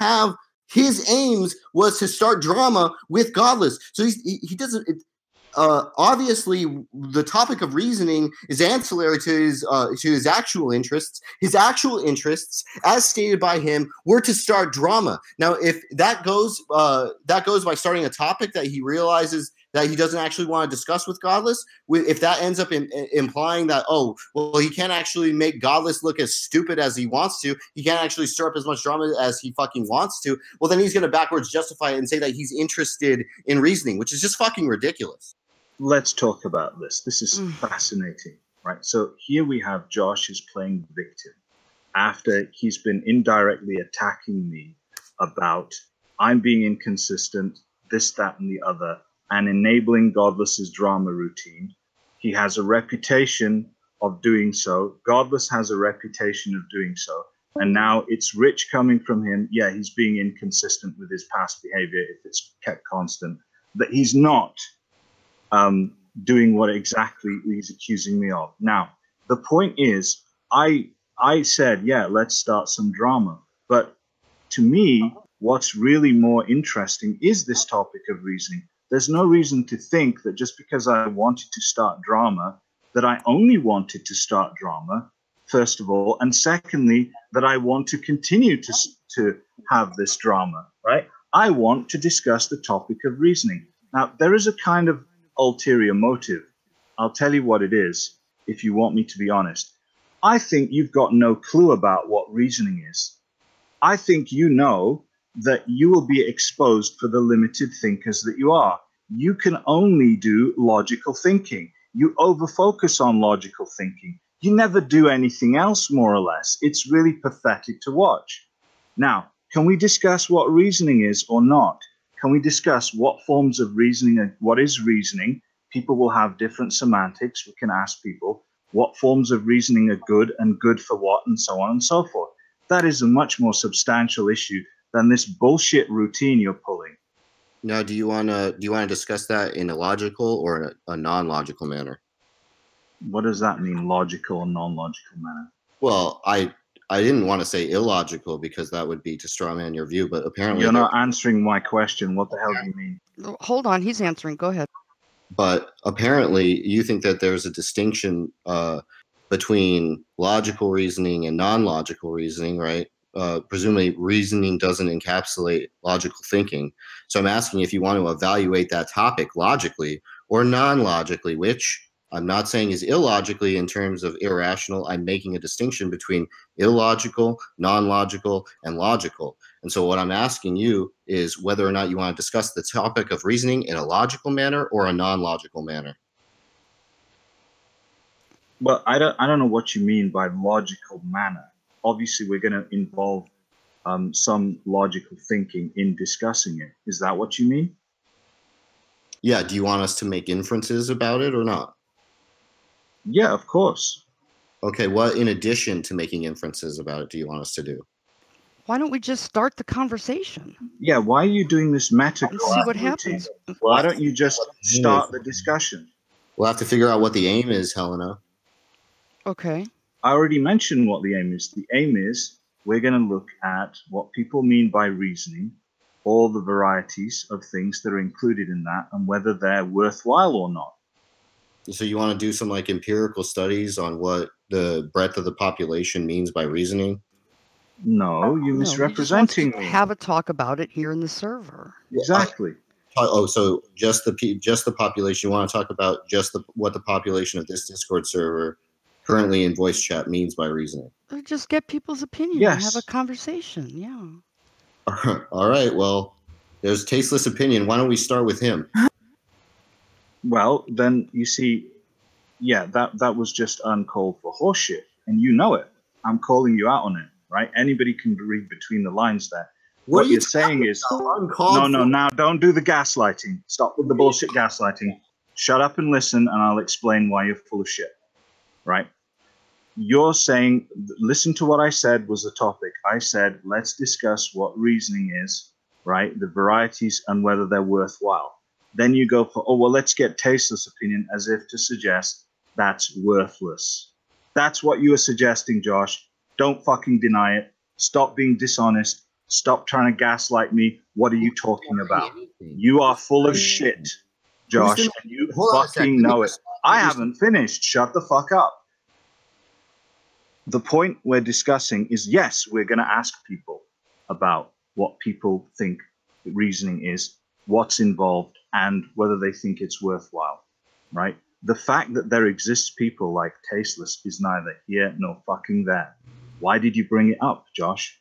have his aims was to start drama with Godless. So he doesn't. Obviously, the topic of reasoning is ancillary to his actual interests. His actual interests, as stated by him, were to start drama. Now, if that goes by starting a topic that he realizes that he doesn't actually want to discuss with Godless, if that ends up implying that, oh, well, he can't actually make Godless look as stupid as he wants to, he can't actually stir up as much drama as he fucking wants to, well, then he's going to backwards justify it and say that he's interested in reasoning, which is just fucking ridiculous. Let's talk about this. This is fascinating, right? So here we have Josh is playing victim after he's been indirectly attacking me about I'm being inconsistent, this, that, and the other, and enabling Godless's drama routine. He has a reputation of doing so. Godless has a reputation of doing so. And now it's Rich coming from him. Yeah, he's being inconsistent with his past behavior if it's kept constant. That he's not doing what exactly he's accusing me of. Now, the point is, I said, yeah, let's start some drama. But to me, what's really more interesting is this topic of reasoning. There's no reason to think that just because I wanted to start drama, that I only wanted to start drama, first of all, and secondly, that I want to continue to have this drama, right? I want to discuss the topic of reasoning. Now, there is a kind of ulterior motive. I'll tell you what it is, if you want me to be honest. I think you've got no clue about what reasoning is. I think you know that you will be exposed for the limited thinkers that you are. You can only do logical thinking. You overfocus on logical thinking. You never do anything else, more or less. It's really pathetic to watch. Now, can we discuss what reasoning is or not? Can we discuss what forms of reasoning and what is reasoning? People will have different semantics. We can ask people what forms of reasoning are good and good for what and so on and so forth. That is a much more substantial issue than this bullshit routine you're pulling. Now, do you want to discuss that in a logical or a non-logical manner? What does that mean, logical or non-logical manner? Well, I didn't want to say illogical because that would be to strawman your view, but apparently you're not answering my question. What the hell do you mean? Hold on, he's answering. Go ahead. But apparently you think that there's a distinction between logical reasoning and non-logical reasoning, right? Presumably reasoning doesn't encapsulate logical thinking. So I'm asking if you want to evaluate that topic logically or non-logically, which I'm not saying is illogically in terms of irrational. I'm making a distinction between illogical, non-logical, and logical. And so what I'm asking you is whether or not you want to discuss the topic of reasoning in a logical manner or a non-logical manner. Well, I don't know what you mean by logical manner. Obviously, we're going to involve some logical thinking in discussing it. Is that what you mean? Yeah. Do you want us to make inferences about it or not? Yeah, of course. Okay. What, in addition to making inferences about it, do you want us to do? Why don't we just start the conversation? Yeah, why are you doing this meta? And see what happens. Why don't you just start the discussion? We'll have to figure out what the aim is, Helena. Okay. I already mentioned what the aim is. The aim is we're going to look at what people mean by reasoning, all the varieties of things that are included in that, and whether they're worthwhile or not. So you want to do some like empirical studies on what the breadth of the population means by reasoning? No, you're misrepresenting me. Have a talk about it here in the server. Exactly. Oh, so just the population. You want to talk about just what the population of this Discord server currently in voice chat means by reasoning? Or just get people's opinion. Yes. And have a conversation. Yeah. All right. Well, there's tasteless opinion. Why don't we start with him? Well, then you see, yeah, that was just uncalled for horseshit, and you know it. I'm calling you out on it, right? Anybody can read between the lines there. What you're saying is, no, now don't do the gaslighting. Stop with the bullshit gaslighting. Shut up and listen, and I'll explain why you're full of shit, right? You're saying, listen to what I said was the topic. I said, let's discuss what reasoning is, right? The varieties and whether they're worthwhile. Then you go for, oh, well, let's get tasteless opinion, as if to suggest that's worthless. That's what you are suggesting, Josh. Don't fucking deny it. Stop being dishonest. Stop trying to gaslight me. What are you talking about? You are full of shit, Josh, and you fucking know it. I haven't finished. Shut the fuck up. The point we're discussing is, yes, we're going to ask people about what people think reasoning is, what's involved, and whether they think it's worthwhile, right? The fact that there exists people like Tasteless is neither here nor fucking there. Why did you bring it up, Josh?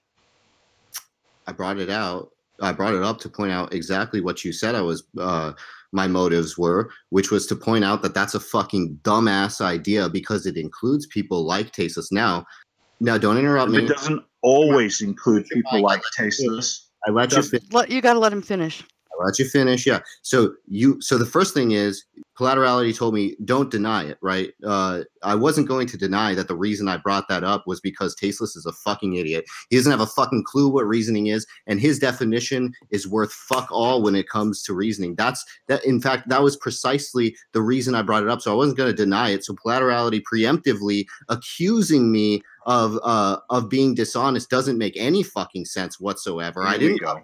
I brought it up to point out exactly what you said my motives were, which was to point out that that's a fucking dumbass idea because it includes people like Tasteless. Now don't interrupt me. It doesn't always include people like Tasteless. I let you finish. You got to let him finish. I'll let you finish. Yeah. So the first thing is, Polaterality told me don't deny it, right? I wasn't going to deny that the reason I brought that up was because Tasteless is a fucking idiot. He doesn't have a fucking clue what reasoning is, and his definition is worth fuck all when it comes to reasoning. In fact, that was precisely the reason I brought it up. So I wasn't going to deny it. So Polaterality preemptively accusing me of being dishonest doesn't make any fucking sense whatsoever. I didn't go.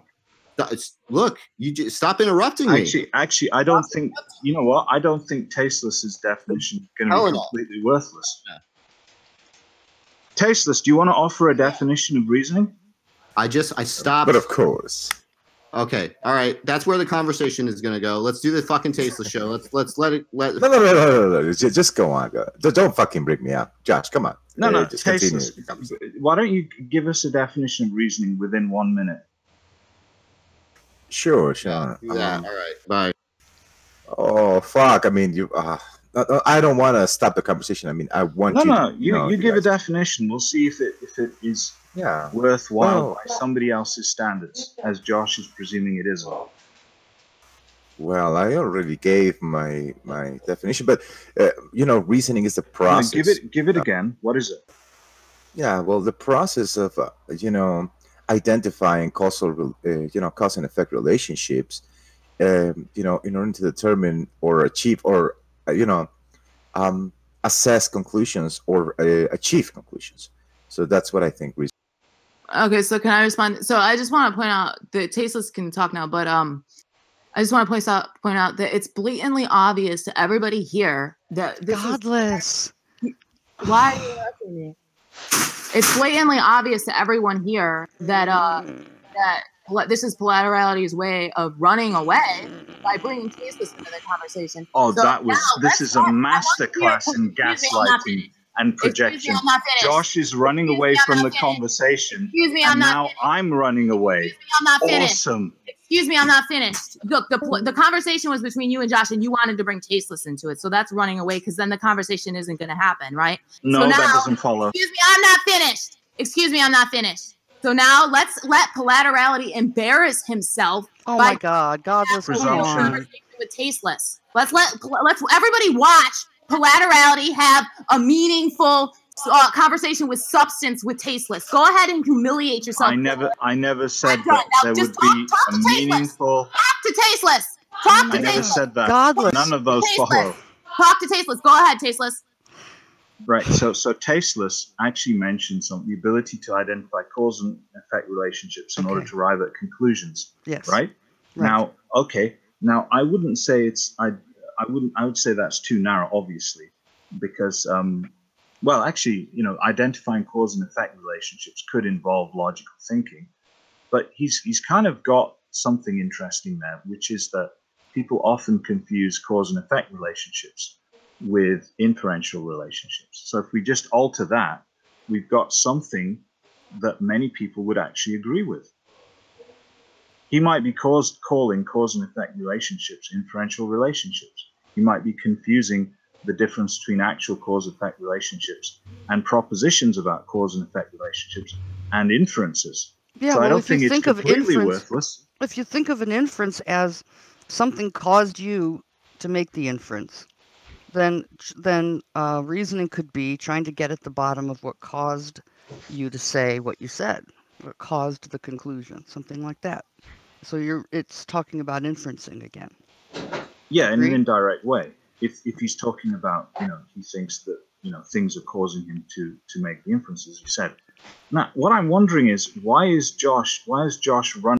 Look, you just stop interrupting me. Actually, I don't think, you know what? I don't think Tasteless's definition is going to be completely worthless. Yeah. Tasteless, do you want to offer a definition of reasoning? I stopped. But of course. Okay, all right. That's where the conversation is going to go. Let's do the fucking Tasteless show. Let's let it. No. Just go on. Don't fucking break me up, Josh. Come on. No. Just Tasteless. Why don't you give us a definition of reasoning within 1 minute? Sure. Yeah. All right. Bye. Oh fuck! I mean, I don't want to stop the conversation. I mean, I want you. No. You give a definition. We'll see if it is worthwhile by somebody else's standards, as Josh is presuming it is. Well, I already gave my definition, but reasoning is the process. Give it again. What is it? Yeah. Well, the process of identifying cause and effect relationships, in order to determine or achieve or assess conclusions or achieve conclusions. So that's what I think. Okay, so can I respond? So I just want to point out that Tasteless can talk now, but I just want to point out that it's blatantly obvious to everybody here that this Godless. Why are you asking me? It's blatantly obvious to everyone here that this is Polaterality's way of running away by bringing Tasteless into the conversation. Oh, so this is a masterclass in gaslighting and projection. Josh is running away from the conversation. Excuse me, I'm running away. I'm not finished. Awesome. Excuse me, I'm not finished. Look, the conversation was between you and Josh, and you wanted to bring Tasteless into it. So that's running away, because then the conversation isn't going to happen, right? No, so now, that doesn't follow. Excuse me, I'm not finished. Excuse me, I'm not finished. So now let's let Polaterality embarrass himself. Oh my God, Godless conversation with Tasteless. Let's everybody watch Polaterality have a meaningful conversation with substance with Tasteless. Go ahead and humiliate yourself. I never said that there would be a meaningful. Talk to Tasteless. Talk to Tasteless. I never said that. Godless. None of those follow. Talk to Tasteless. Go ahead, Tasteless. Right. So Tasteless actually mentions the ability to identify cause and effect relationships in order to arrive at conclusions. Yes. Right. Now, Now, I wouldn't say it's. I would say that's too narrow, obviously, because actually, identifying cause and effect relationships could involve logical thinking, but he's kind of got something interesting there, which is that people often confuse cause and effect relationships with inferential relationships. So if we just alter that, we've got something that many people would actually agree with. He might be calling cause and effect relationships inferential relationships. He might be confusing the difference between actual cause-effect relationships and propositions about cause and effect relationships and inferences. Yeah, so I don't think it's completely worthless. If you think of an inference as something caused you to make the inference, then reasoning could be trying to get at the bottom of what caused you to say what you said, what caused the conclusion, something like that. So it's talking about inferencing again. Yeah, in an indirect way. If he's talking about, he thinks that, things are causing him to make the inferences, you said. Now, what I'm wondering is why is Josh running